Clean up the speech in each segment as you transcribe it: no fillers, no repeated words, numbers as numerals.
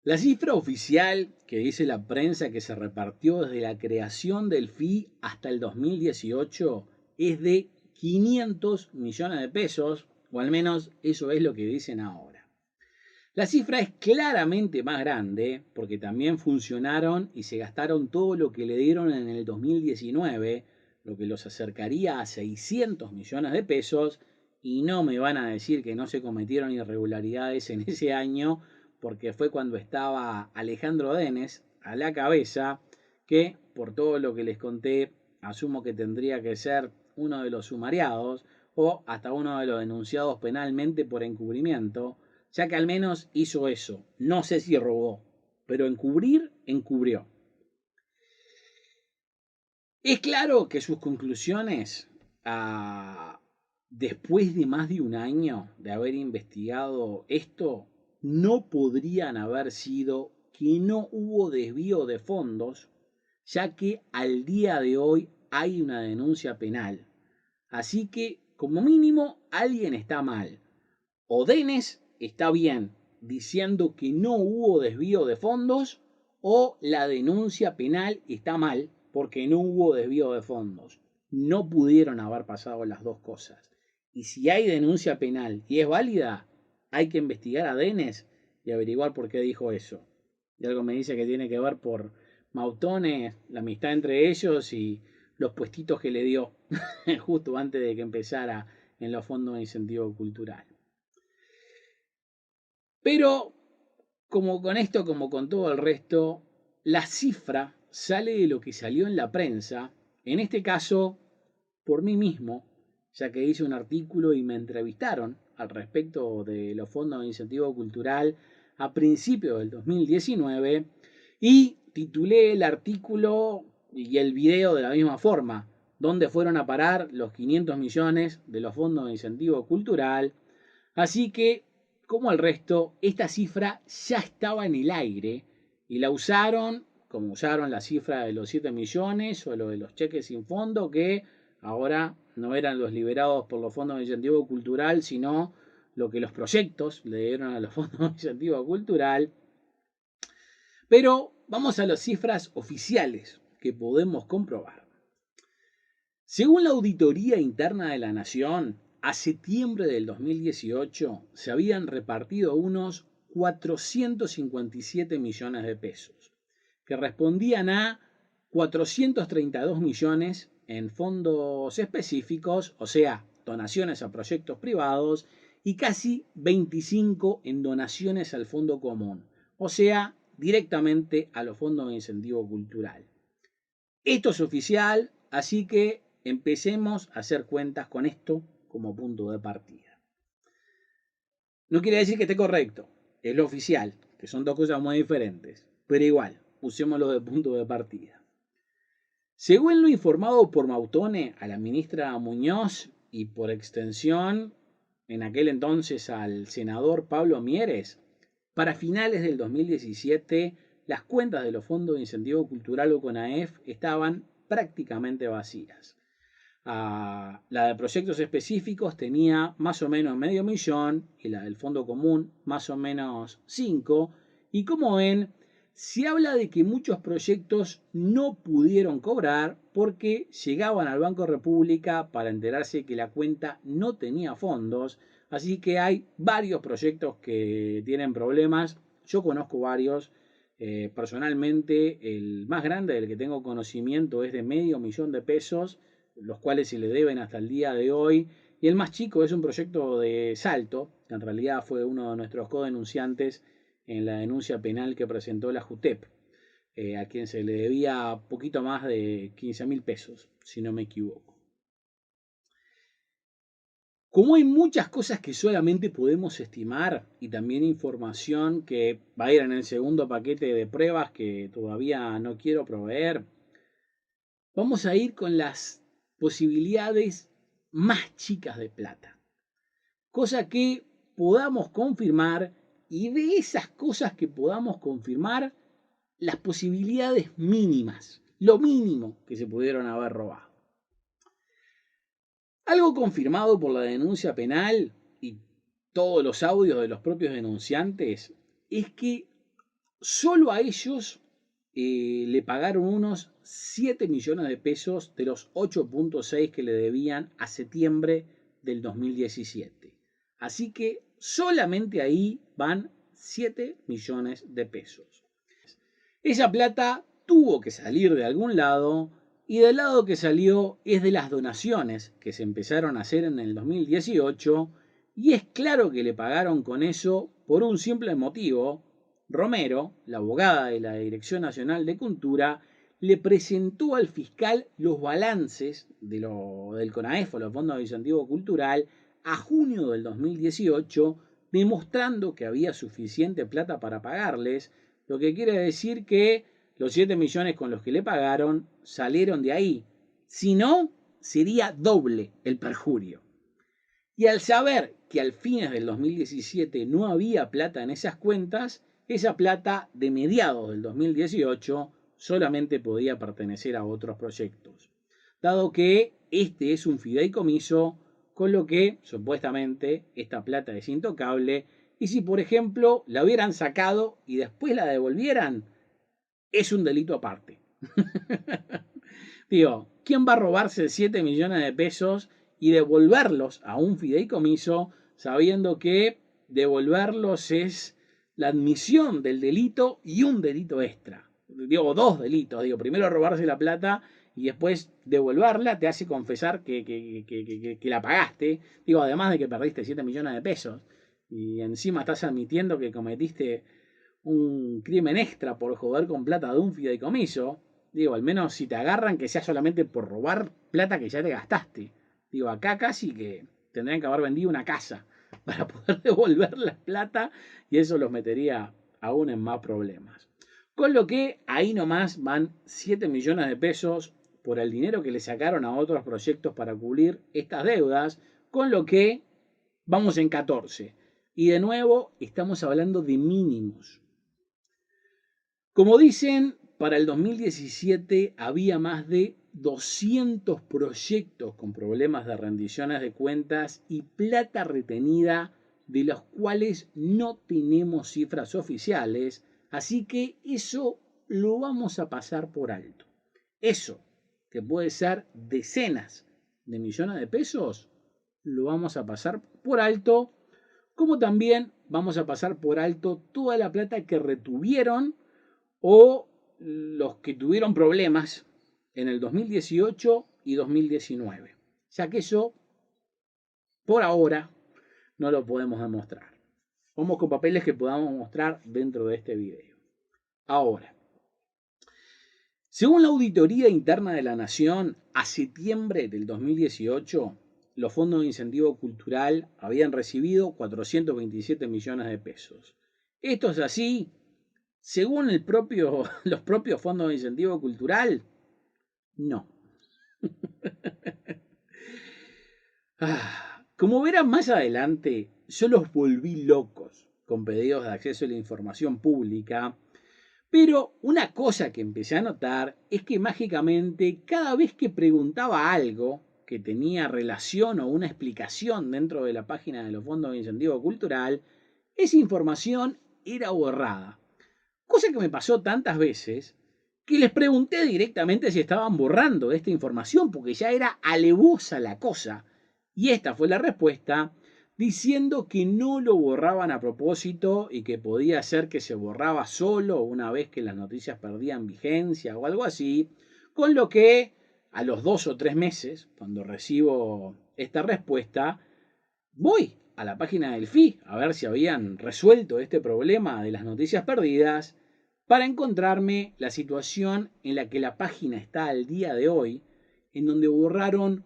La cifra oficial que dice la prensa que se repartió desde la creación del FI hasta el 2018 es de 500 millones de pesos, o al menos eso es lo que dicen ahora. La cifra es claramente más grande porque también funcionaron y se gastaron todo lo que le dieron en el 2019, lo que los acercaría a 600 millones de pesos, y no me van a decir que no se cometieron irregularidades en ese año porque fue cuando estaba Alejandro Denes a la cabeza, que por todo lo que les conté asumo que tendría que ser uno de los sumariados o hasta uno de los denunciados penalmente por encubrimiento, ya que al menos hizo eso. No sé si robó, pero encubrir, encubrió. Es claro que sus conclusiones, después de más de un año de haber investigado esto, no podrían haber sido que no hubo desvío de fondos, ya que al día de hoy hay una denuncia penal. Así que, como mínimo, alguien está mal. O Denes está bien diciendo que no hubo desvío de fondos, o la denuncia penal está mal porque no hubo desvío de fondos. No pudieron haber pasado las dos cosas. Y si hay denuncia penal y es válida, hay que investigar a Denes y averiguar por qué dijo eso. Y algo me dice que tiene que ver por Mautones, la amistad entre ellos y los puestitos que le dio justo antes de que empezara en los fondos de incentivo cultural. Pero, como con esto, como con todo el resto, la cifra sale de lo que salió en la prensa, en este caso por mí mismo, ya que hice un artículo y me entrevistaron al respecto de los fondos de incentivo cultural a principios del 2019 y titulé el artículo y el video de la misma forma, ¿dónde fueron a parar los 500 millones de los fondos de incentivo cultural? Así que, como el resto, esta cifra ya estaba en el aire y la usaron, como usaron la cifra de los 7 millones o lo de los cheques sin fondo, que ahora no eran los liberados por los fondos de incentivo cultural, sino lo que los proyectos le dieron a los fondos de incentivo cultural. Pero vamos a las cifras oficiales que podemos comprobar. Según la Auditoría Interna de la Nación, a septiembre del 2018 se habían repartido unos 457 millones de pesos, que respondían a 432 millones en fondos específicos, o sea, donaciones a proyectos privados, y casi 25 en donaciones al fondo común, o sea, directamente a los fondos de incentivo cultural. Esto es oficial, así que empecemos a hacer cuentas con esto como punto de partida. No quiere decir que esté correcto, es lo oficial, que son dos cosas muy diferentes, pero igual, usémoslo de punto de partida. Según lo informado por Mautone a la ministra Muñoz y por extensión en aquel entonces al senador Pablo Mieres, para finales del 2017 las cuentas de los fondos de incentivo cultural o CONAEF estaban prácticamente vacías. La de proyectos específicos tenía más o menos medio millón y la del fondo común más o menos 5. Y como ven, se habla de que muchos proyectos no pudieron cobrar porque llegaban al Banco República para enterarse que la cuenta no tenía fondos. Así que hay varios proyectos que tienen problemas. Yo conozco varios. Personalmente, el más grande del que tengo conocimiento es de medio millón de pesos, los cuales se le deben hasta el día de hoy. Y el más chico es un proyecto de Salto, que en realidad fue uno de nuestros codenunciantes en la denuncia penal que presentó la JUTEP, a quien se le debía poquito más de 15.000 pesos, si no me equivoco. Como hay muchas cosas que solamente podemos estimar y también información que va a ir en el segundo paquete de pruebas que todavía no quiero proveer, vamos a ir con las posibilidades más chicas de plata. Cosa que podamos confirmar y de esas cosas que podamos confirmar, las posibilidades mínimas, lo mínimo que se pudieron haber robado. Algo confirmado por la denuncia penal y todos los audios de los propios denunciantes es que solo a ellos le pagaron unos 7 millones de pesos de los 8,6 que le debían a septiembre del 2017. Así que solamente ahí van 7 millones de pesos. Esa plata tuvo que salir de algún lado y del lado que salió es de las donaciones que se empezaron a hacer en el 2018 y es claro que le pagaron con eso por un simple motivo. Romero, la abogada de la Dirección Nacional de Cultura, le presentó al fiscal los balances del CONAEF, los Fondos de Incentivo Cultural, a junio del 2018, demostrando que había suficiente plata para pagarles, lo que quiere decir que los 7 millones con los que le pagaron salieron de ahí. Si no, sería doble el perjurio. Y al saber que al fines del 2017 no había plata en esas cuentas, esa plata de mediados del 2018 solamente podía pertenecer a otros proyectos, dado que este es un fideicomiso, con lo que supuestamente esta plata es intocable, y si por ejemplo la hubieran sacado y después la devolvieran, es un delito aparte. Digo, ¿quién va a robarse 7 millones de pesos y devolverlos a un fideicomiso sabiendo que devolverlos es la admisión del delito y un delito extra? Digo, dos delitos. Digo, primero robarse la plata y después devolverla te hace confesar que la pagaste. Digo, además de que perdiste 7 millones de pesos. Y encima estás admitiendo que cometiste un crimen extra por joder con plata de un fideicomiso. Digo, al menos si te agarran que sea solamente por robar plata que ya te gastaste. Digo, acá casi que tendrían que haber vendido una casa para poder devolver la plata y eso los metería aún en más problemas. Con lo que ahí nomás van 7 millones de pesos por el dinero que le sacaron a otros proyectos para cubrir estas deudas, con lo que vamos en 14. Y de nuevo estamos hablando de mínimos. Como dicen, para el 2017 había más de 200 proyectos con problemas de rendiciones de cuentas y plata retenida de los cuales no tenemos cifras oficiales, así que eso lo vamos a pasar por alto. Eso, que puede ser decenas de millones de pesos, lo vamos a pasar por alto, como también vamos a pasar por alto toda la plata que retuvieron o los que tuvieron problemas en el 2018 y 2019, ya que eso, por ahora, no lo podemos demostrar. Vamos con papeles que podamos mostrar dentro de este video. Ahora, según la Auditoría Interna de la Nación, a septiembre del 2018, los fondos de incentivo cultural habían recibido 427 millones de pesos. Esto es así. Según los propios fondos de incentivo cultural, no. Como verán más adelante, yo los volví locos con pedidos de acceso a la información pública, pero una cosa que empecé a notar es que mágicamente cada vez que preguntaba algo que tenía relación o una explicación dentro de la página de los fondos de incentivo cultural, esa información era borrada. Cosa que me pasó tantas veces que les pregunté directamente si estaban borrando esta información porque ya era alevosa la cosa. Y esta fue la respuesta, diciendo que no lo borraban a propósito y que podía ser que se borraba solo una vez que las noticias perdían vigencia o algo así. Con lo que a los 2 o 3 meses, cuando recibo esta respuesta, voy a la página del FI a ver si habían resuelto este problema de las noticias perdidas, para encontrarme la situación en la que la página está al día de hoy, en donde borraron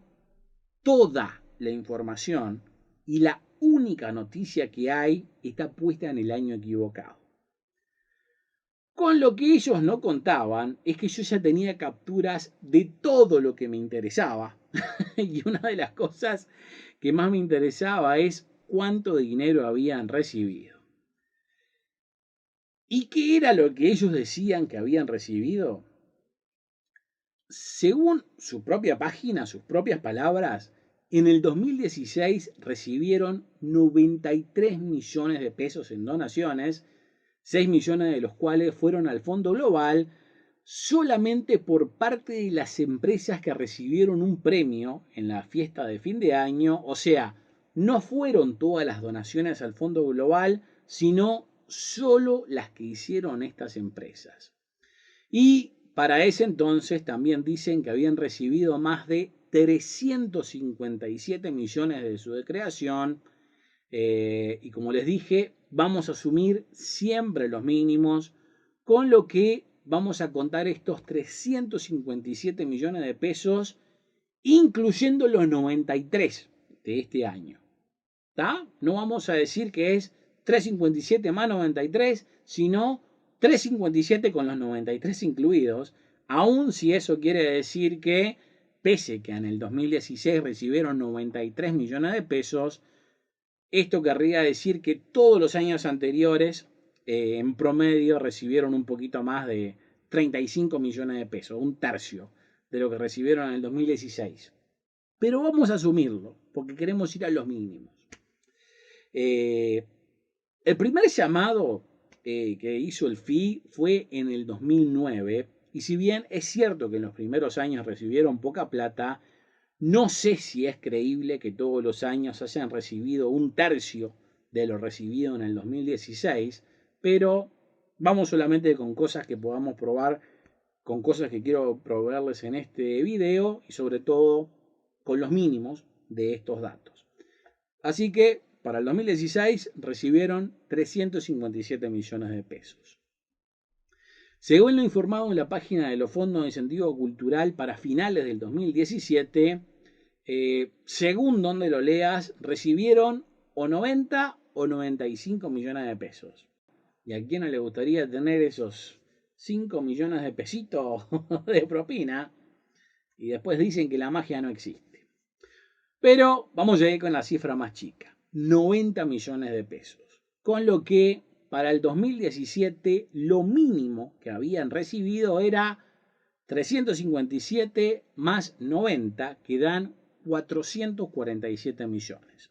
toda la información y la única noticia que hay está puesta en el año equivocado. Con lo que ellos no contaban es que yo ya tenía capturas de todo lo que me interesaba. Y una de las cosas que más me interesaba es cuánto dinero habían recibido. ¿Y qué era lo que ellos decían que habían recibido? Según su propia página, sus propias palabras, en el 2016 recibieron 93 millones de pesos en donaciones, 6 millones de los cuales fueron al Fondo Global solamente por parte de las empresas que recibieron un premio en la fiesta de fin de año. O sea, no fueron todas las donaciones al Fondo Global, sino solo las que hicieron estas empresas. Y para ese entonces también dicen que habían recibido más de 357 millones de su creación. Y como les dije, vamos a asumir siempre los mínimos, con lo que vamos a contar estos 357 millones de pesos, incluyendo los 93 de este año. ¿Tá? No vamos a decir que es 357 más 93, sino 357 con los 93 incluidos, aun si eso quiere decir que, pese que en el 2016 recibieron 93 millones de pesos, esto querría decir que todos los años anteriores, en promedio, recibieron un poquito más de 35 millones de pesos, un tercio de lo que recibieron en el 2016. Pero vamos a asumirlo, porque queremos ir a los mínimos. El primer llamado que hizo el FI fue en el 2009, y si bien es cierto que en los primeros años recibieron poca plata, no sé si es creíble que todos los años hayan recibido un tercio de lo recibido en el 2016, pero vamos solamente con cosas que podamos probar, con cosas que quiero probarles en este video y sobre todo con los mínimos de estos datos. Así que para el 2016 recibieron 357 millones de pesos. Según lo informado en la página de los Fondos de Incentivo Cultural para finales del 2017, según donde lo leas, recibieron o 90 o 95 millones de pesos. ¿Y a quién no le gustaría tener esos 5 millones de pesitos de propina? Y después dicen que la magia no existe. Pero vamos a ir con la cifra más chica, 90 millones de pesos. Con lo que para el 2017 lo mínimo que habían recibido era 357 más 90, que dan 447 millones.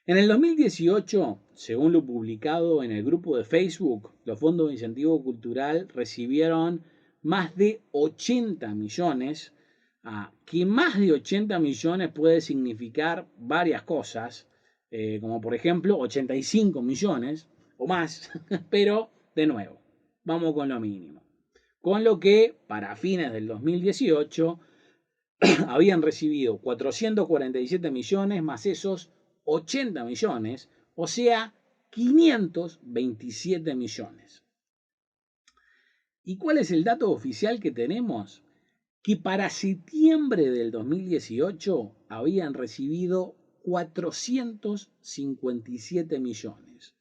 En el 2018, según lo publicado en el grupo de Facebook, los fondos de incentivo cultural recibieron más de 80 millones, que más de 80 millones puede significar varias cosas, como por ejemplo 85 millones o más, pero de nuevo, vamos con lo mínimo. Con lo que para fines del 2018 habían recibido 447 millones más esos 80 millones, o sea, 527 millones. ¿Y cuál es el dato oficial que tenemos? Que para septiembre del 2018 habían recibido 457 millones.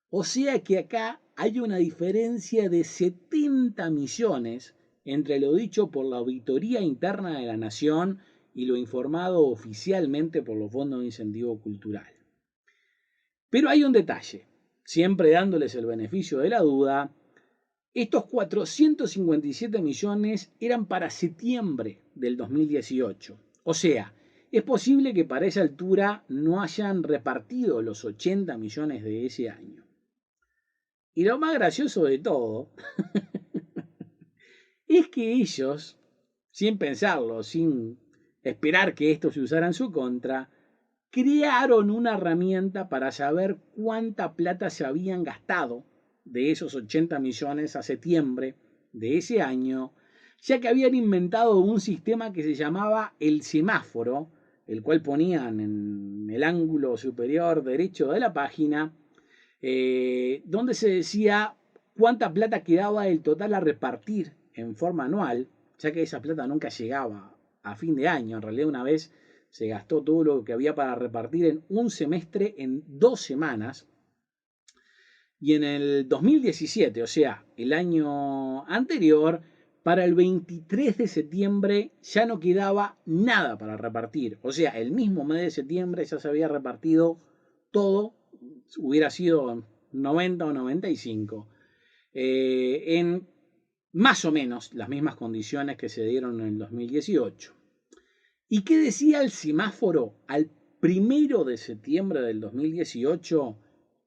O sea que acá hay una diferencia de 70 millones entre lo dicho por la Auditoría Interna de la Nación y lo informado oficialmente por los fondos de incentivo cultural. Pero hay un detalle, siempre dándoles el beneficio de la duda. Estos 457 millones eran para septiembre del 2018. O sea, es posible que para esa altura no hayan repartido los 80 millones de ese año. Y lo más gracioso de todo es que ellos, sin pensarlo, sin esperar que esto se usara en su contra, crearon una herramienta para saber cuánta plata se habían gastado de esos 80 millones a septiembre de ese año, ya que habían inventado un sistema que se llamaba el semáforo, el cual ponían en el ángulo superior derecho de la página, donde se decía cuánta plata quedaba del total a repartir en forma anual, ya que esa plata nunca llegaba a fin de año. En realidad, una vez se gastó todo lo que había para repartir en un semestre, en 2 semanas. Y en el 2017, o sea, el año anterior, para el 23 de septiembre ya no quedaba nada para repartir. O sea, el mismo mes de septiembre ya se había repartido todo, hubiera sido 90 o 95, en más o menos las mismas condiciones que se dieron en el 2018. ¿Y qué decía el semáforo al 1 de septiembre del 2018?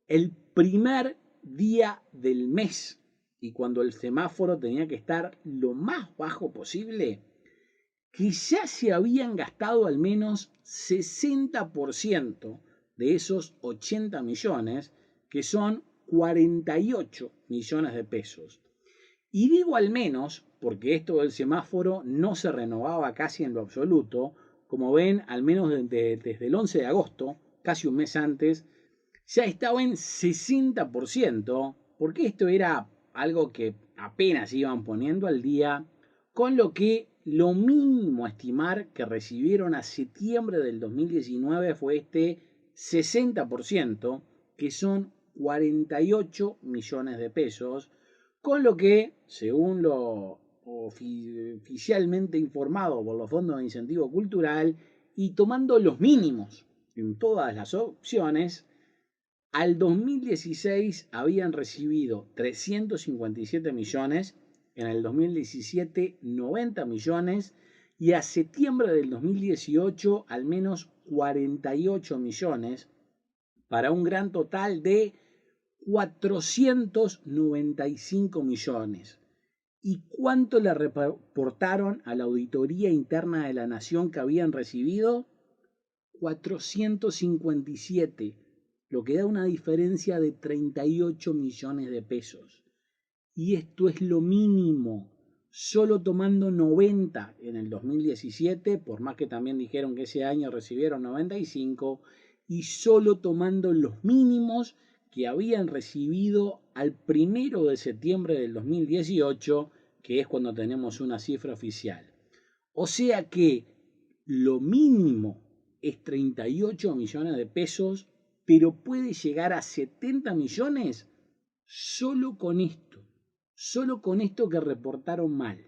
El primer día del mes y cuando el semáforo tenía que estar lo más bajo posible, que ya se habían gastado al menos 60% de esos 80 millones, que son 48 millones de pesos. Y digo al menos porque esto del semáforo no se renovaba casi en lo absoluto. Como ven, al menos desde el 11 de agosto, casi un mes antes, ya estaba en 60%, porque esto era algo que apenas iban poniendo al día, con lo que lo mínimo a estimar que recibieron a septiembre del 2019 fue este 60%, que son 48 millones de pesos, con lo que, según lo oficialmente informado por los fondos de incentivo cultural y tomando los mínimos en todas las opciones, al 2016 habían recibido 357 millones, en el 2017 90 millones y a septiembre del 2018 al menos 48 millones, para un gran total de 495 millones. ¿Y cuánto le reportaron a la Auditoría Interna de la Nación que habían recibido? 457, lo que da una diferencia de 38 millones de pesos. Y esto es lo mínimo, solo tomando 90 en el 2017, por más que también dijeron que ese año recibieron 95, y solo tomando los mínimos que habían recibido al 1 de septiembre del 2018, que es cuando tenemos una cifra oficial. O sea que lo mínimo es 38 millones de pesos, pero puede llegar a 70 millones solo con esto que reportaron mal.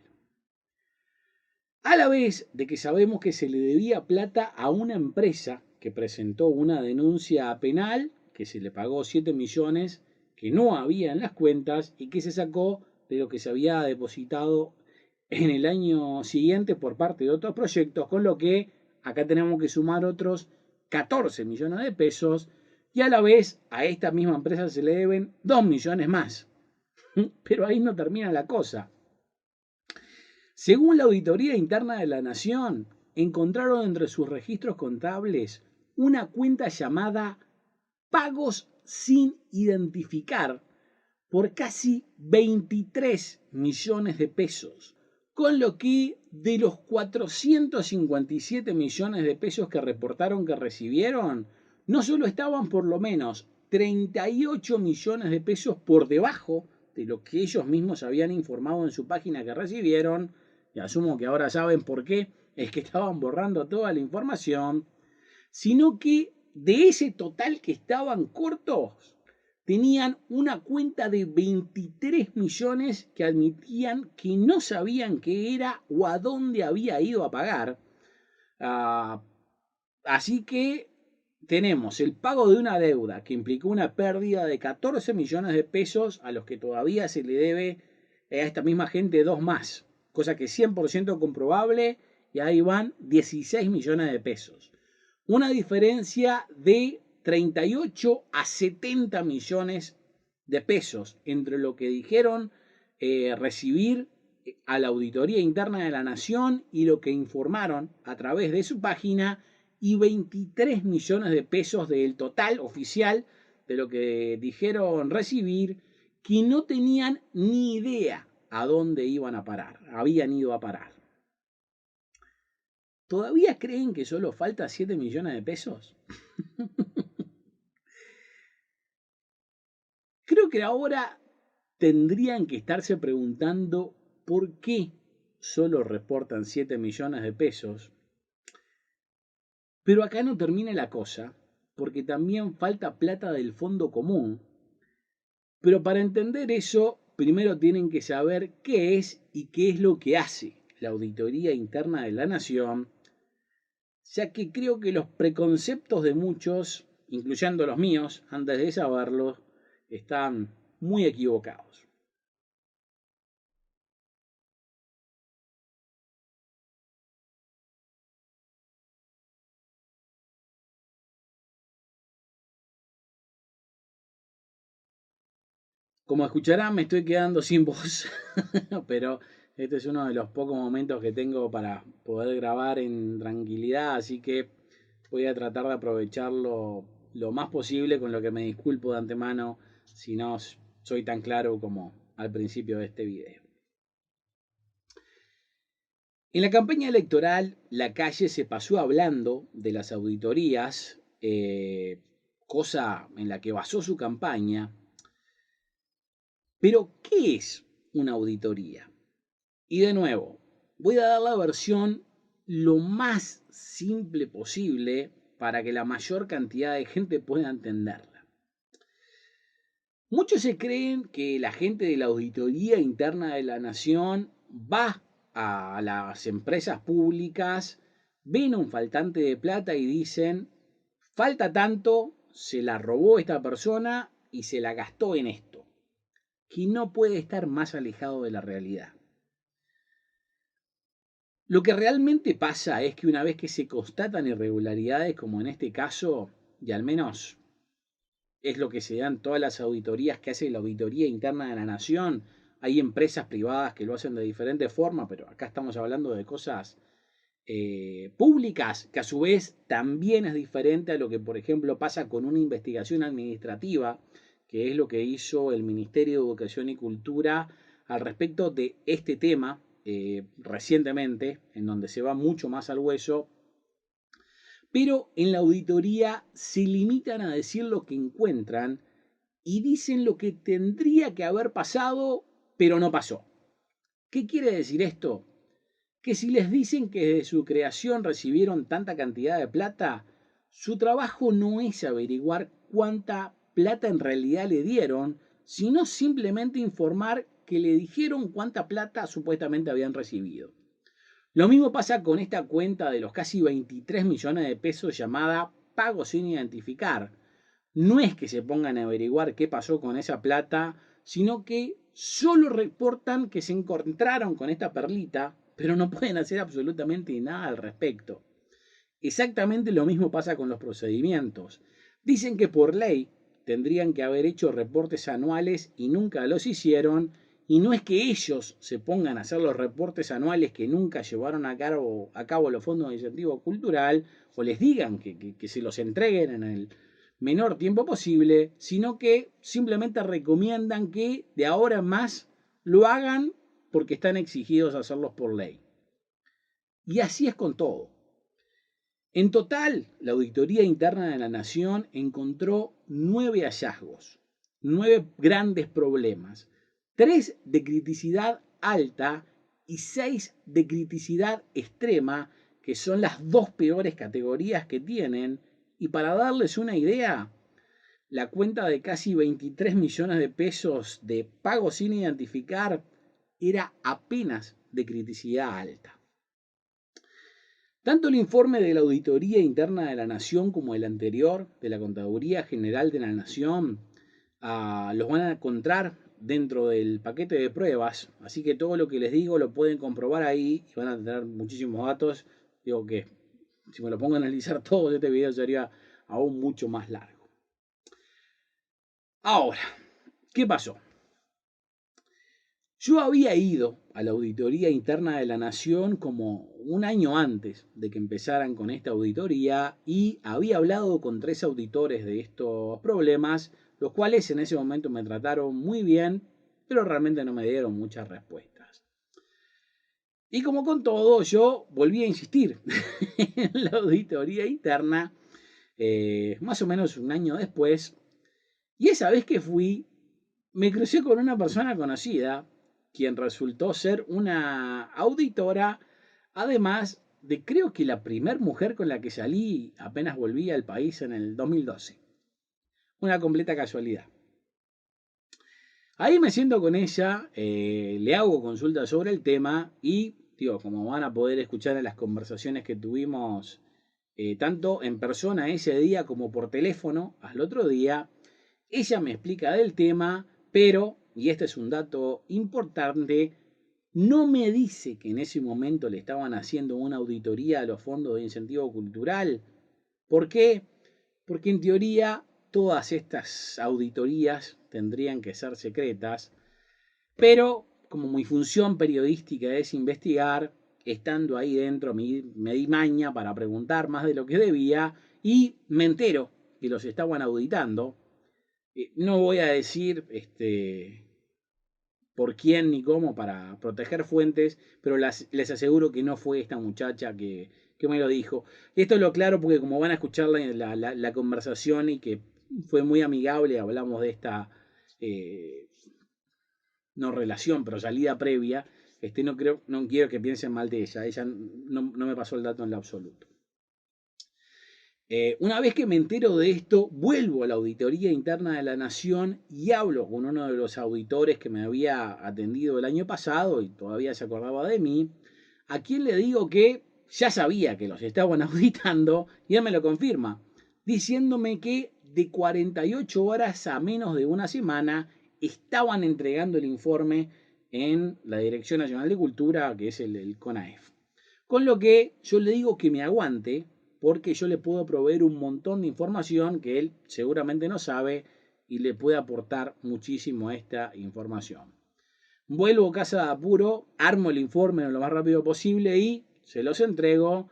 A la vez de que sabemos que se le debía plata a una empresa que presentó una denuncia penal, que se le pagó 7 millones que no había en las cuentas y que se sacó de lo que se había depositado en el año siguiente por parte de otros proyectos, con lo que acá tenemos que sumar otros 14 millones de pesos y a la vez a esta misma empresa se le deben 2 millones más. Pero ahí no termina la cosa. Según la Auditoría Interna de la Nación, encontraron entre sus registros contables una cuenta llamada Pagos sin identificar por casi 23 millones de pesos, con lo que de los 457 millones de pesos que reportaron que recibieron, no solo estaban por lo menos 38 millones de pesos por debajo de lo que ellos mismos habían informado en su página que recibieron, y asumo que ahora saben por qué es que estaban borrando toda la información, sino que de ese total que estaban cortos, tenían una cuenta de 23 millones que admitían que no sabían qué era o a dónde había ido a pagar. Así que tenemos el pago de una deuda que implicó una pérdida de 14 millones de pesos a los que todavía se le debe a esta misma gente dos más, cosa que es 100% comprobable y ahí van 16 millones de pesos. Una diferencia de 38 a 70 millones de pesos entre lo que dijeron recibir a la Auditoría Interna de la Nación y lo que informaron a través de su página, y 23 millones de pesos del total oficial de lo que dijeron recibir, que no tenían ni idea a dónde iban a parar, habían ido a parar. ¿Todavía creen que solo falta 7 millones de pesos? Creo que ahora tendrían que estarse preguntando por qué solo reportan 7 millones de pesos. Pero acá no termina la cosa, porque también falta plata del fondo común. Pero para entender eso, primero tienen que saber qué es y qué es lo que hace la Auditoría Interna de la Nación, ya que creo que los preconceptos de muchos, incluyendo los míos, antes de saberlo, están muy equivocados. Como escucharán, me estoy quedando sin voz, pero este es uno de los pocos momentos que tengo para poder grabar en tranquilidad, así que voy a tratar de aprovecharlo lo más posible, con lo que me disculpo de antemano si no soy tan claro como al principio de este video. En la campaña electoral, la calle se pasó hablando de las auditorías, cosa en la que basó su campaña. Pero, ¿qué es una auditoría? Y de nuevo, voy a dar la versión lo más simple posible para que la mayor cantidad de gente pueda entenderla. Muchos se creen que la gente de la Auditoría Interna de la Nación va a las empresas públicas, ven un faltante de plata y dicen, falta tanto, se la robó esta persona y se la gastó en esto, que no puede estar más alejado de la realidad. Lo que realmente pasa es que una vez que se constatan irregularidades, como en este caso, y al menos es lo que se da en todas las auditorías que hace la Auditoría Interna de la Nación, hay empresas privadas que lo hacen de diferentes formas, pero acá estamos hablando de cosas públicas, que a su vez también es diferente a lo que, por ejemplo, pasa con una investigación administrativa, que es lo que hizo el Ministerio de Educación y Cultura al respecto de este tema recientemente, en donde se va mucho más al hueso, pero en la auditoría se limitan a decir lo que encuentran y dicen lo que tendría que haber pasado, pero no pasó. ¿Qué quiere decir esto? Que si les dicen que desde su creación recibieron tanta cantidad de plata, su trabajo no es averiguar cuánta plata en realidad le dieron, sino simplemente informar que le dijeron cuánta plata supuestamente habían recibido. Lo mismo pasa con esta cuenta de los casi 23 millones de pesos llamada pago sin identificar. No es que se pongan a averiguar qué pasó con esa plata, sino que solo reportan que se encontraron con esta perlita, pero no pueden hacer absolutamente nada al respecto. Exactamente lo mismo pasa con los procedimientos. Dicen que por ley tendrían que haber hecho reportes anuales y nunca los hicieron, y no es que ellos se pongan a hacer los reportes anuales que nunca llevaron a cabo los fondos de incentivo cultural, o les digan que se los entreguen en el menor tiempo posible, sino que simplemente recomiendan que de ahora en más lo hagan porque están exigidos a hacerlos por ley. Y así es con todo. En total, la Auditoría Interna de la Nación encontró 9 hallazgos, 9 grandes problemas, 3 de criticidad alta y 6 de criticidad extrema, que son las dos peores categorías que tienen. Y para darles una idea, la cuenta de casi 23 millones de pesos de pago sin identificar era apenas de criticidad alta. Tanto el informe de la Auditoría Interna de la Nación como el anterior de la Contaduría General de la Nación los van a encontrar dentro del paquete de pruebas, así que todo lo que les digo lo pueden comprobar ahí y van a tener muchísimos datos. Digo que si me lo pongo a analizar todo este video sería aún mucho más largo. Ahora, ¿qué pasó? Yo había ido a la Auditoría Interna de la Nación como un año antes de que empezaran con esta auditoría y había hablado con 3 auditores de estos problemas, los cuales en ese momento me trataron muy bien, pero realmente no me dieron muchas respuestas. Y como con todo, yo volví a insistir en la auditoría interna, más o menos un año después, y esa vez que fui, me crucé con una persona conocida, quien resultó ser una auditora, además de creo que la primer mujer con la que salí apenas volví al país en el 2012. Una completa casualidad. Ahí me siento con ella, le hago consultas sobre el tema y, digo, como van a poder escuchar en las conversaciones que tuvimos tanto en persona ese día como por teléfono al otro día, ella me explica del tema, pero, y este es un dato importante, no me dice que en ese momento le estaban haciendo una auditoría a los fondos de incentivo cultural. ¿Por qué? Porque en teoría todas estas auditorías tendrían que ser secretas, pero como mi función periodística es investigar, estando ahí dentro me di maña para preguntar más de lo que debía y me entero que los estaban auditando. No voy a decir por quién ni cómo para proteger fuentes, pero les aseguro que no fue esta muchacha que me lo dijo. Esto lo aclaro porque como van a escuchar la conversación y que fue muy amigable, hablamos de esta, no relación, pero salida previa, no quiero que piensen mal de ella no me pasó el dato en lo absoluto. Una vez que me entero de esto, vuelvo a la Auditoría Interna de la Nación y hablo con uno de los auditores que me había atendido el año pasado y todavía se acordaba de mí, a quien le digo que ya sabía que los estaban auditando y él me lo confirma, diciéndome que de 48 horas a menos de una semana estaban entregando el informe en la Dirección Nacional de Cultura, que es el CONAEF. Con lo que yo le digo que me aguante, porque yo le puedo proveer un montón de información que él seguramente no sabe y le puede aportar muchísimo a esta información. Vuelvo a casa de apuro, armo el informe lo más rápido posible y se los entrego.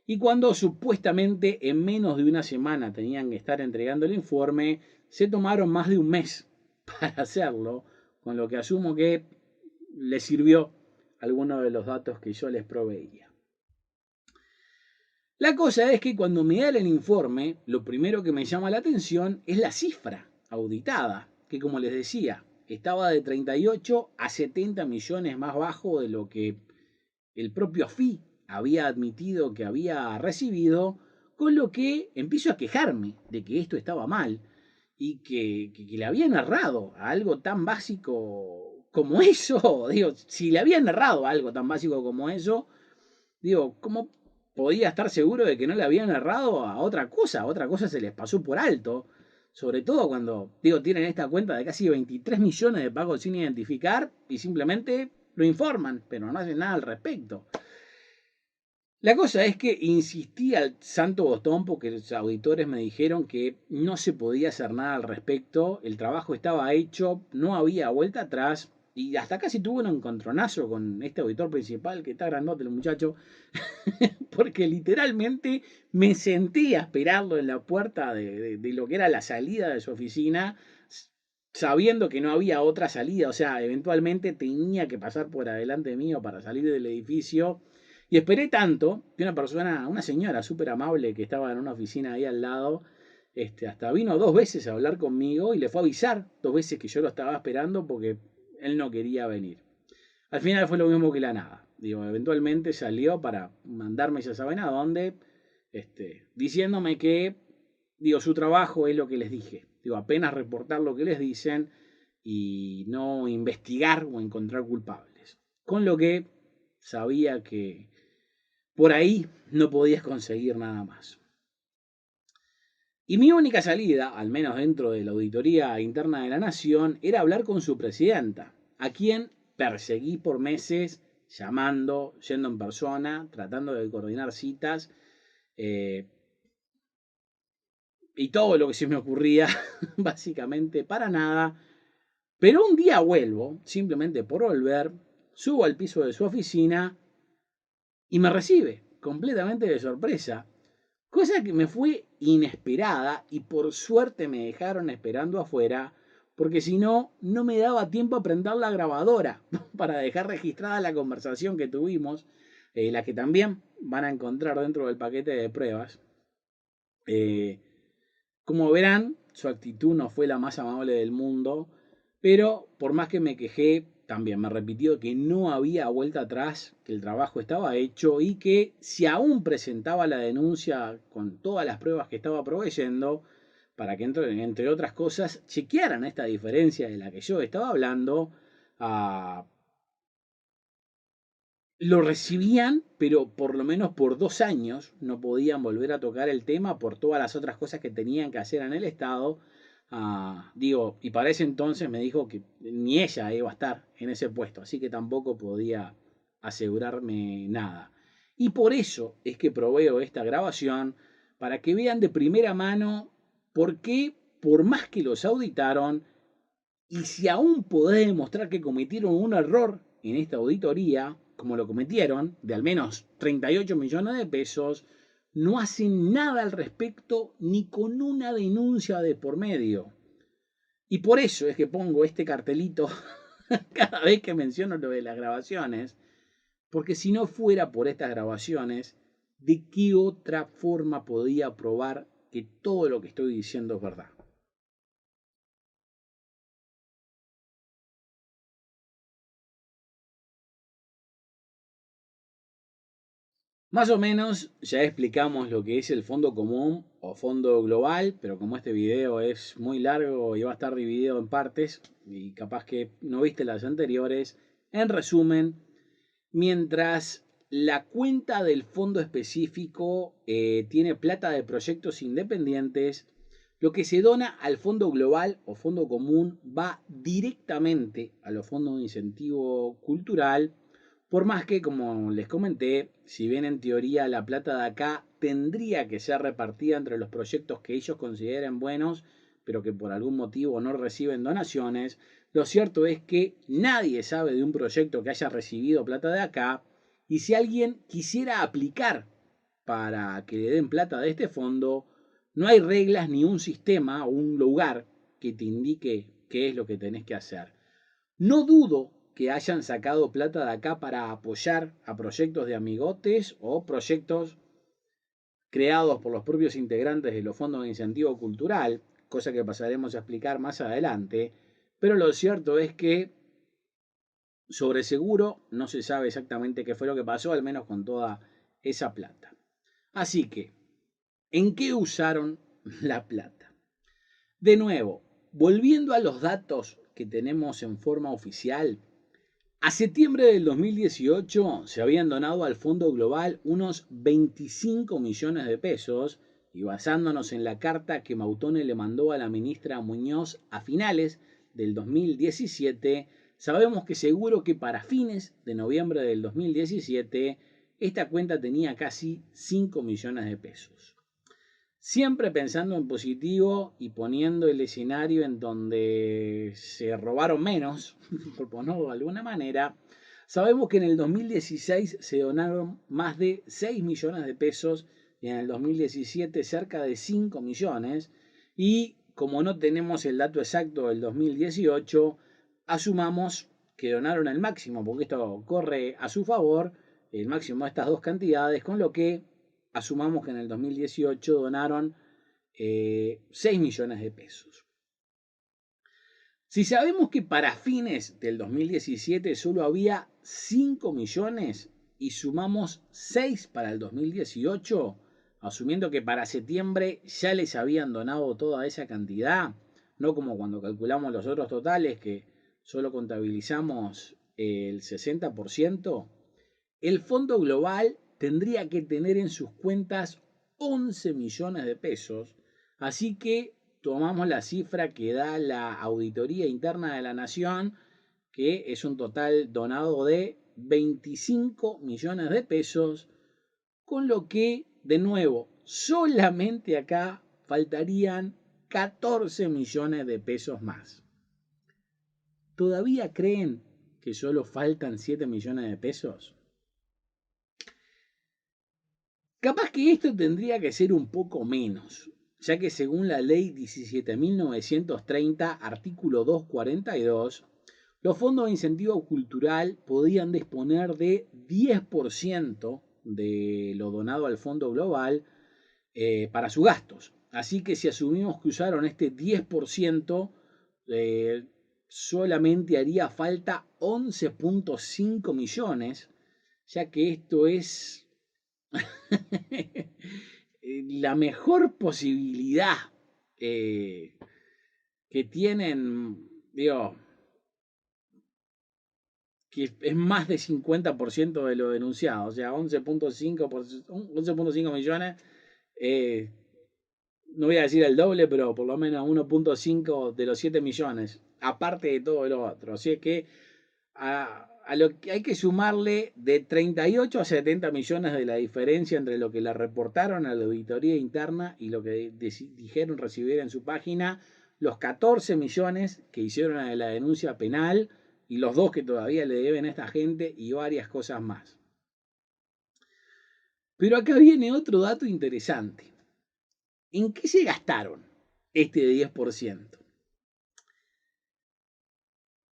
Y cuando supuestamente en menos de una semana tenían que estar entregando el informe, se tomaron más de un mes para hacerlo, con lo que asumo que les sirvió alguno de los datos que yo les proveía. La cosa es que cuando me dan el informe, lo primero que me llama la atención es la cifra auditada, que como les decía, estaba de 38 a 70 millones más bajo de lo que el propio AFI había admitido que había recibido, con lo que empiezo a quejarme de que esto estaba mal y que le habían errado a algo tan básico como eso. Digo, si le habían errado a algo tan básico como eso, digo, ¿cómo podía estar seguro de que no le habían errado a otra cosa? A otra cosa se les pasó por alto. Sobre todo cuando, digo, tienen esta cuenta de casi 23 millones de pagos sin identificar y simplemente lo informan, pero no hacen nada al respecto. La cosa es que insistí al santo botón porque los auditores me dijeron que no se podía hacer nada al respecto, el trabajo estaba hecho, no había vuelta atrás y hasta casi tuve un encontronazo con este auditor principal que está grandote el muchacho, porque literalmente me senté a esperarlo en la puerta de lo que era la salida de su oficina, sabiendo que no había otra salida, o sea, eventualmente tenía que pasar por adelante mío para salir del edificio. Y esperé tanto que una señora súper amable que estaba en una oficina ahí al lado, hasta vino 2 veces a hablar conmigo y le fue a avisar 2 veces que yo lo estaba esperando porque él no quería venir. Al final fue lo mismo que la nada. Digo, eventualmente salió para mandarme ya saben a dónde, diciéndome que, digo, su trabajo es lo que les dije. Digo, apenas reportar lo que les dicen y no investigar o encontrar culpables. Con lo que sabía que por ahí no podías conseguir nada más. Y mi única salida, al menos dentro de la auditoría interna de la Nación, era hablar con su presidenta, a quien perseguí por meses, llamando, yendo en persona, tratando de coordinar citas, y todo lo que se me ocurría, básicamente para nada. Pero un día vuelvo, simplemente por volver, subo al piso de su oficina y me recibe, completamente de sorpresa. Cosa que me fue inesperada y por suerte me dejaron esperando afuera, porque si no, no me daba tiempo a prender la grabadora para dejar registrada la conversación que tuvimos, la que también van a encontrar dentro del paquete de pruebas. Como verán, su actitud no fue la más amable del mundo, pero por más que me quejé, también me repitió que no había vuelta atrás, que el trabajo estaba hecho y que si aún presentaba la denuncia con todas las pruebas que estaba proveyendo, para que entre otras cosas chequearan esta diferencia de la que yo estaba hablando, lo recibían, pero por lo menos por 2 años no podían volver a tocar el tema por todas las otras cosas que tenían que hacer en el Estado. Digo, y para ese entonces me dijo que ni ella iba a estar en ese puesto, así que tampoco podía asegurarme nada. Y por eso es que proveo esta grabación, para que vean de primera mano por qué, por más que los auditaron, Y si aún podés demostrar que cometieron un error en esta auditoría, como lo cometieron, de al menos 38 millones de pesos, no hacen nada al respecto ni con una denuncia de por medio. Y por eso es que pongo este cartelito cada vez que menciono lo de las grabaciones, porque si no fuera por estas grabaciones, ¿de qué otra forma podía probar que todo lo que estoy diciendo es verdad? Más o menos ya explicamos lo que es el fondo común o fondo global, pero como este video es muy largo y va a estar dividido en partes, y capaz que no viste las anteriores, en resumen, mientras la cuenta del fondo específico tiene plata de proyectos independientes, lo que se dona al fondo global o fondo común va directamente a los fondos de incentivo cultural, por más que, como les comenté, si bien en teoría la plata de acá tendría que ser repartida entre los proyectos que ellos consideren buenos, pero que por algún motivo no reciben donaciones, lo cierto es que nadie sabe de un proyecto que haya recibido plata de acá, y si alguien quisiera aplicar para que le den plata de este fondo, no hay reglas ni un sistema o un lugar que te indique qué es lo que tenés que hacer. No dudo que hayan sacado plata de acá para apoyar a proyectos de amigotes o proyectos creados por los propios integrantes de los fondos de incentivo cultural, cosa que pasaremos a explicar más adelante, pero lo cierto es que sobre seguro no se sabe exactamente qué fue lo que pasó, al menos con toda esa plata. Así que, ¿en qué usaron la plata? De nuevo, volviendo a los datos que tenemos en forma oficial, a septiembre del 2018 se habían donado al Fondo Global unos 25 millones de pesos, y basándonos en la carta que Mautone le mandó a la ministra Muñoz a finales del 2017, sabemos que seguro que para fines de noviembre del 2017 esta cuenta tenía casi 5 millones de pesos. Siempre pensando en positivo y poniendo el escenario en donde se robaron menos, por ponerlo de alguna manera, sabemos que en el 2016 se donaron más de 6 millones de pesos y en el 2017 cerca de 5 millones. Y como no tenemos el dato exacto del 2018, asumamos que donaron el máximo, porque esto corre a su favor, el máximo de estas dos cantidades, con lo que asumamos que en el 2018 donaron 6 millones de pesos. Si sabemos que para fines del 2017 solo había 5 millones y sumamos 6 para el 2018, asumiendo que para septiembre ya les habían donado toda esa cantidad, no como cuando calculamos los otros totales que solo contabilizamos el 60%, el Fondo Global tendría que tener en sus cuentas 11 millones de pesos, así que tomamos la cifra que da la Auditoría Interna de la Nación, que es un total donado de 25 millones de pesos, con lo que, de nuevo, solamente acá faltarían 14 millones de pesos más. ¿Todavía creen que solo faltan 7 millones de pesos? Capaz que esto tendría que ser un poco menos, ya que según la ley 17.930, artículo 242, los fondos de incentivo cultural podían disponer de 10% de lo donado al Fondo Global para sus gastos. Así que si asumimos que usaron este 10%, solamente haría falta 11.5 millones, ya que esto es la mejor posibilidad que tienen, digo, que es más de 50% de lo denunciado, o sea, 11.5 millones, eh, no voy a decir el doble, pero por lo menos 1.5 de los 7 millones, aparte de todo lo otro. Así es que a lo que hay que sumarle de 38 a 70 millones de la diferencia entre lo que le reportaron a la auditoría interna y lo que dijeron recibir en su página, los 14 millones que hicieron la denuncia penal y los 2 que todavía le deben a esta gente y varias cosas más. Pero acá viene otro dato interesante. ¿En qué se gastaron este 10%?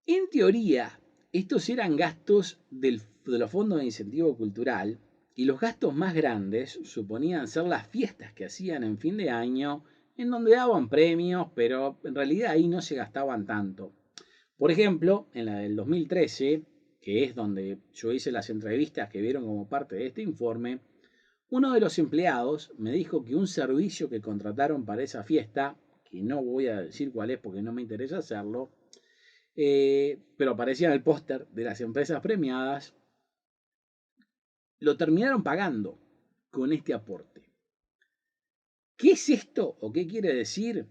En teoría, estos eran gastos de los fondos de incentivo cultural y los gastos más grandes suponían ser las fiestas que hacían en fin de año, en donde daban premios, pero en realidad ahí no se gastaban tanto. Por ejemplo, en la del 2013, que es donde yo hice las entrevistas que vieron como parte de este informe, uno de los empleados me dijo que un servicio que contrataron para esa fiesta, que no voy a decir cuál es porque no me interesa hacerlo, pero aparecía en el póster de las empresas premiadas, lo terminaron pagando con este aporte. ¿Qué es esto o qué quiere decir?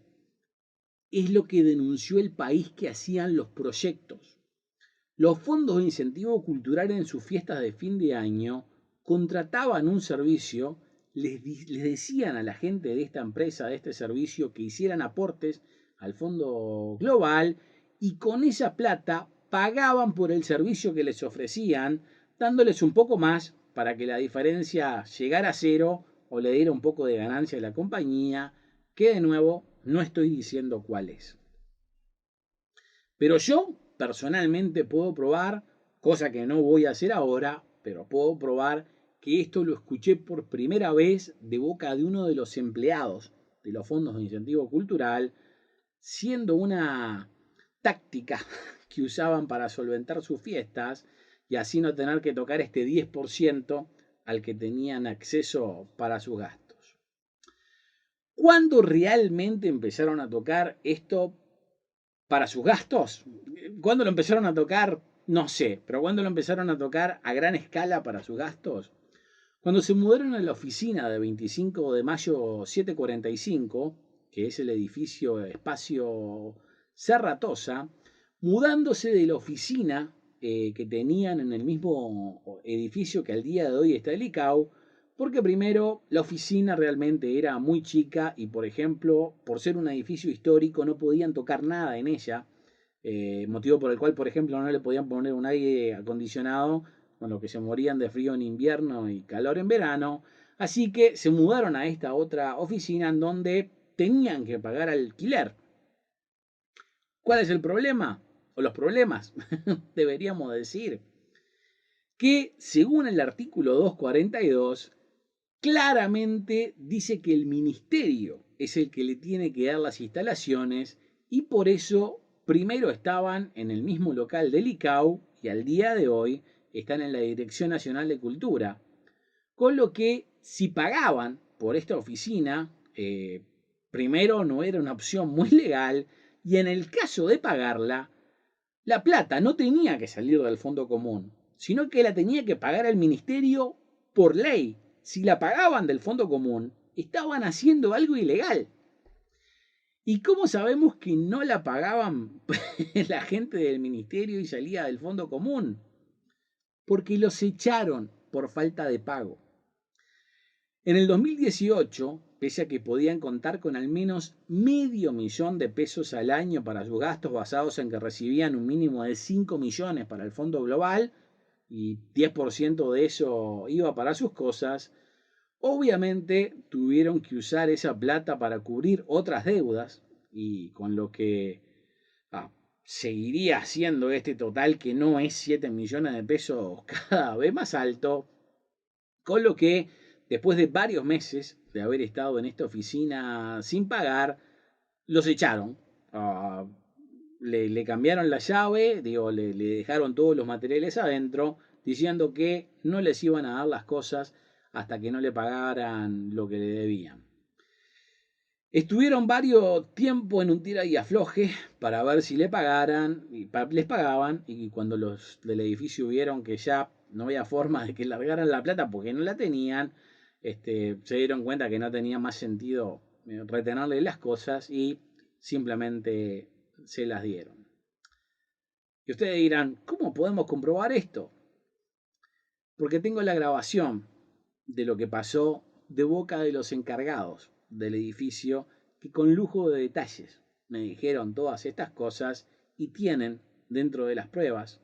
Es lo que denunció el país que hacían los proyectos. Los fondos de incentivo cultural en sus fiestas de fin de año contrataban un servicio, les decían a la gente de esta empresa, de este servicio, que hicieran aportes al fondo global y con esa plata pagaban por el servicio que les ofrecían, dándoles un poco más para que la diferencia llegara a cero o le diera un poco de ganancia a la compañía, que de nuevo no estoy diciendo cuál es. Pero yo personalmente puedo probar, cosa que no voy a hacer ahora, pero puedo probar que esto lo escuché por primera vez de boca de uno de los empleados de los fondos de incentivo cultural, siendo una táctica que usaban para solventar sus fiestas y así no tener que tocar este 10% al que tenían acceso para sus gastos. ¿Cuándo realmente empezaron a tocar esto para sus gastos? ¿Cuándo lo empezaron a tocar? No sé, pero ¿cuándo lo empezaron a tocar a gran escala para sus gastos? Cuando se mudaron a la oficina de 25 de mayo 745, que es el edificio Espacio Serratosa, mudándose de la oficina que tenían en el mismo edificio que al día de hoy está el ICAO, porque primero la oficina realmente era muy chica y, por ejemplo, por ser un edificio histórico no podían tocar nada en ella, motivo por el cual, por ejemplo, no le podían poner un aire acondicionado, con lo que se morían de frío en invierno y calor en verano. Así que se mudaron a esta otra oficina en donde tenían que pagar alquiler. ¿Cuál es el problema? O los problemas, deberíamos decir. Que según el artículo 242, claramente dice que el ministerio es el que le tiene que dar las instalaciones y por eso primero estaban en el mismo local del ICAO y al día de hoy están en la Dirección Nacional de Cultura. Con lo que si pagaban por esta oficina, primero no era una opción muy legal y en el caso de pagarla, la plata no tenía que salir del fondo común, sino que la tenía que pagar el ministerio por ley. Si la pagaban del fondo común, estaban haciendo algo ilegal. ¿Y cómo sabemos que no la pagaban la gente del ministerio y salía del fondo común? Porque los echaron por falta de pago. En el 2018, pese a que podían contar con al menos $500,000 al año para sus gastos basados en que recibían un mínimo de 5 millones para el fondo global y 10% de eso iba para sus cosas, obviamente tuvieron que usar esa plata para cubrir otras deudas y con lo que seguiría siendo este total que no es 7 millones de pesos cada vez más alto, con lo que después de varios meses de haber estado en esta oficina sin pagar, los echaron. Le cambiaron la llave, digo, le dejaron todos los materiales adentro, diciendo que no les iban a dar las cosas hasta que no le pagaran lo que le debían. Estuvieron varios tiempo en un tira y afloje para ver si le pagaran, les pagaban, y cuando los del edificio vieron que ya no había forma de que largaran la plata porque no la tenían, se dieron cuenta que no tenía más sentido retenerle las cosas y simplemente se las dieron. Y ustedes dirán, ¿cómo podemos comprobar esto? Porque tengo la grabación de lo que pasó de boca de los encargados del edificio, que con lujo de detalles me dijeron todas estas cosas y tienen dentro de las pruebas,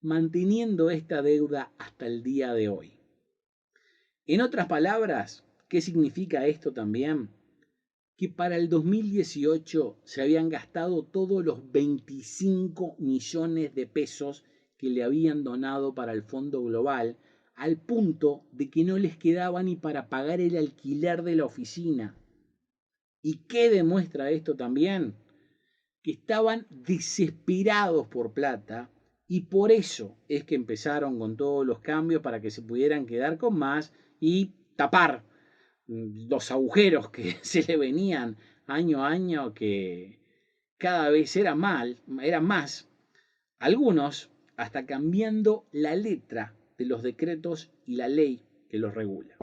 manteniendo esta deuda hasta el día de hoy. En otras palabras, ¿qué significa esto también? Que para el 2018 se habían gastado todos los 25 millones de pesos que le habían donado para el Fondo Global, al punto de que no les quedaba ni para pagar el alquiler de la oficina. ¿Y qué demuestra esto también? Que estaban desesperados por plata y por eso es que empezaron con todos los cambios para que se pudieran quedar con más y tapar los agujeros que se le venían año a año, que cada vez eran más, algunos hasta cambiando la letra de los decretos y la ley que los regula.